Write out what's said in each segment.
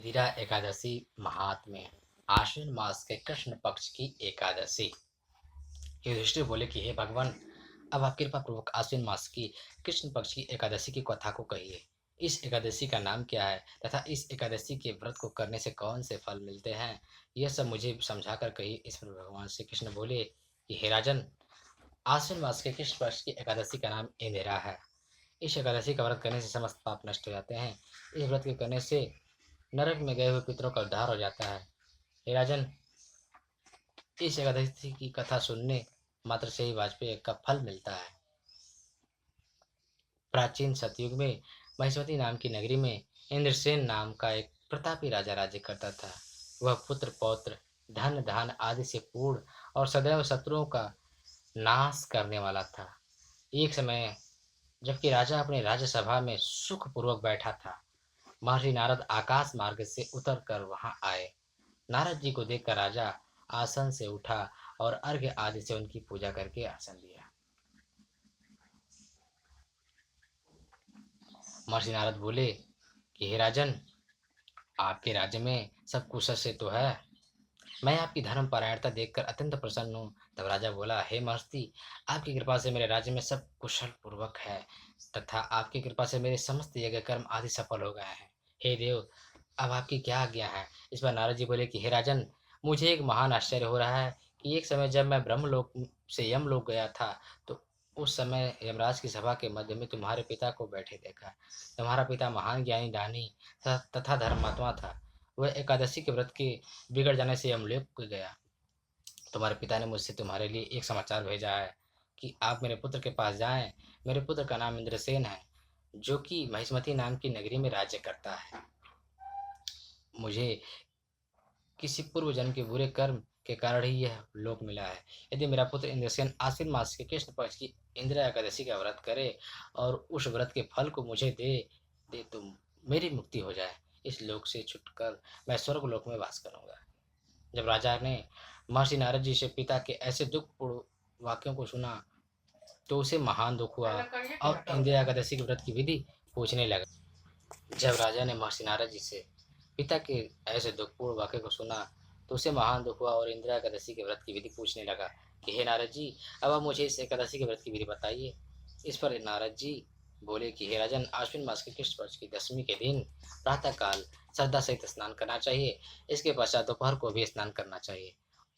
धीरा एकादशी महात्म्य। आश्विन मास के कृष्ण पक्ष की एकादशी। युधिष्ठिर बोले कि हे भगवान, अब आप कृपा पूर्वक आश्विन मास की कृष्ण पक्ष की एकादशी की कथा को कहिए। इस एकादशी का नाम क्या है तथा इस एकादशी के व्रत को करने से कौन से फल मिलते हैं, यह सब मुझे समझाकर कहिए। इस पर भगवान श्री कृष्ण बोले कि हे राजन, आश्विन मास के कृष्ण पक्ष की एकादशी का नाम इंदिरा है। इस एकादशी का व्रत करने से समस्त पाप नष्ट हो जाते हैं। इस व्रत के करने से नरक में गए हुए पितरों का उद्धार हो जाता है। हे राजन, इस एकादशी की कथा सुनने मात्र से ही वाजपेयी का फल मिलता है। प्राचीन सतयुग में महिष्मती नाम की नगरी में इंद्रसेन नाम का एक प्रतापी राजा राज्य करता था। वह पुत्र पौत्र धन धान आदि से पूर्ण और सदैव शत्रुओं का नाश करने वाला था। एक समय जबकि राजा अपने राज्यसभा में सुख पूर्वक बैठा था, महर्षि नारद आकाश मार्ग से उतर कर वहां आए। नारद जी को देखकर राजा आसन से उठा और अर्घ्य आदि से उनकी पूजा करके आसन लिया। महर्षि नारद बोले कि हे राजन, आपके राज्य में सब कुशल से तो है। मैं आपकी धर्म परायणता देखकर अत्यंत प्रसन्न हूँ। तब राजा बोला, हे महर्षि, आपकी कृपा से मेरे राज्य में सब कुशल पूर्वक है तथा आपकी कृपा से मेरे समस्त यज्ञ कर्म आदि सफल हो गए हैं। हे देव, अब आपकी क्या आज्ञा है। इस पर नारद जी बोले कि हे राजन, मुझे एक महान आश्चर्य हो रहा है कि एक समय जब मैं ब्रह्मलोक से यमलोक गया था, तो उस समय यमराज की सभा के मध्य में तुम्हारे पिता को बैठे देखा। तुम्हारा पिता महान ज्ञानी दानी तथा धर्मात्मा था। वह एकादशी के व्रत के बिगड़ जाने से यमलोक गया। तुम्हारे पिता ने मुझसे तुम्हारे लिए एक समाचार भेजा है कि आप मेरे पुत्र के पास जाएं। मेरे पुत्र का नाम इंद्रसेन है, जो कि महिष्मती नाम की नगरी में राज्य करता है। मुझे किसी पूर्व जन्म के बुरे कर्म के कारण ही यह लोक मिला है। यदि मेरा पुत्र इंद्रसेन आश्विन मास के कृष्ण पक्ष की इंदिरा एकादशी का व्रत करे और उस व्रत के फल को मुझे दे दे तो मेरी मुक्ति हो जाए। इस लोक से छुटकर मैं स्वर्ग लोक में वास करूंगा। जब राजा ने महर्षि नारद जी से पिता के ऐसे दुखपूर्ण वाक्यों को सुना, तो उसे महान दुख हुआ और इंदिरा एकादशी के व्रत की विधि पूछने लगा। जब राजा ने महर्षि नारद जी से पिता के ऐसे दुखपूर्ण वाक्य को सुना, तो उसे महान दुख हुआ और इंदिरा एकादशी के व्रत की विधि पूछने लगा कि हे नारद जी, अब आप मुझे इस एकादशी के व्रत की विधि बताइए। इस पर नारद जी बोले कि हे राजन, आश्विन मास के कृष्ण पक्ष की दशमी के दिन प्रातः काल श्रद्धा सहित स्नान करना चाहिए। इसके पश्चात दोपहर को भी स्नान करना चाहिए।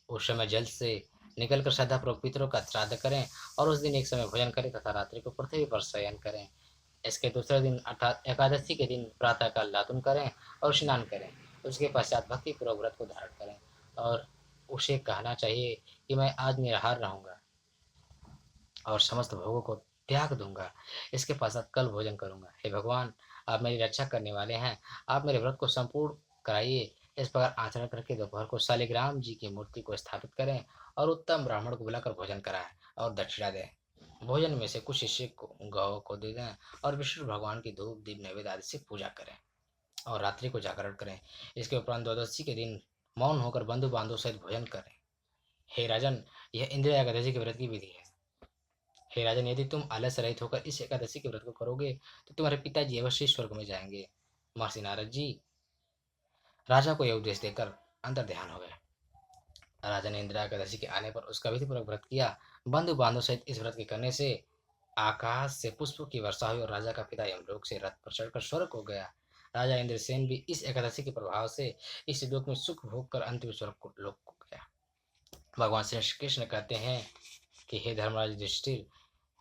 उस समय जल से निकलकर श्रद्धापूर्वक पितरों का श्राद्ध करें और उस दिन एक समय भोजन करें तथा रात्रि को पृथ्वी पर शयन करें। इसके दूसरे दिन अर्थात एकादशी के दिन प्रातःकाल दातुन करें और स्नान करें। उसके पश्चात भक्तिपूर्वक व्रत को धारण करें और उसे कहना चाहिए कि मैं आज निराहार रहूंगा और समस्त भोगों को त्याग दूंगा। इसके पश्चात कल भोजन करूंगा। हे भगवान, आप मेरी रक्षा करने वाले हैं, आप मेरे व्रत को संपूर्ण कराइए। इस प्रकार आचरण करके दोपहर को शालिग्राम जी की मूर्ति को स्थापित करें और उत्तम ब्राह्मण को बुलाकर भोजन कराएं और दक्षिणा दें। भोजन में से कुछ शिष्य को गौ को दे दें और विष्णु भगवान की धूप दीप नैवेद्य आदि से पूजा करें और रात्रि को जागरण करें। इसके उपरांत द्वादशी के दिन मौन होकर बंधु बांधव सहित भोजन करें। हे राजन, यह इंदिरा एकादशी के व्रत की विधि है। हे राजन, यदि तुम आलस रहित होकर इस एकादशी के व्रत को करोगे तो तुम्हारे पिताजी अवश्य स्वर्ग में जाएंगे। महर्षि नारद जी राजा को यह उपदेश देकर अंतर ध्यान हो गए। राजा ने इंदिरा एकादशी के आने पर उसका विधिपूर्वक व्रत किया। बंधु बांधव सहित इस व्रत के करने से आकाश से पुष्पों की वर्षा हुई और राजा का पिता यमलोक से रथ पर चढ़कर स्वर्ग हो गया। राजा इंद्रसेन भी इस एकादशी के प्रभाव से इस लोक में सुख भोग कर अंतिम स्वर्ग को लोक को गया। भगवान श्री कृष्ण कहते हैं कि हे धर्मराज युधिष्ठिर,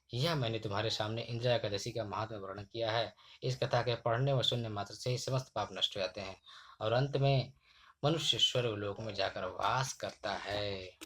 यह मैंने तुम्हारे सामने इंदिरा एकादशी का महात्म्य वर्णन किया है। इस कथा के पढ़ने व सुनने मात्र से ही समस्त पाप नष्ट हो जाते हैं और अंत में मनुष्य स्वर्ग लोक में जाकर वास करता है।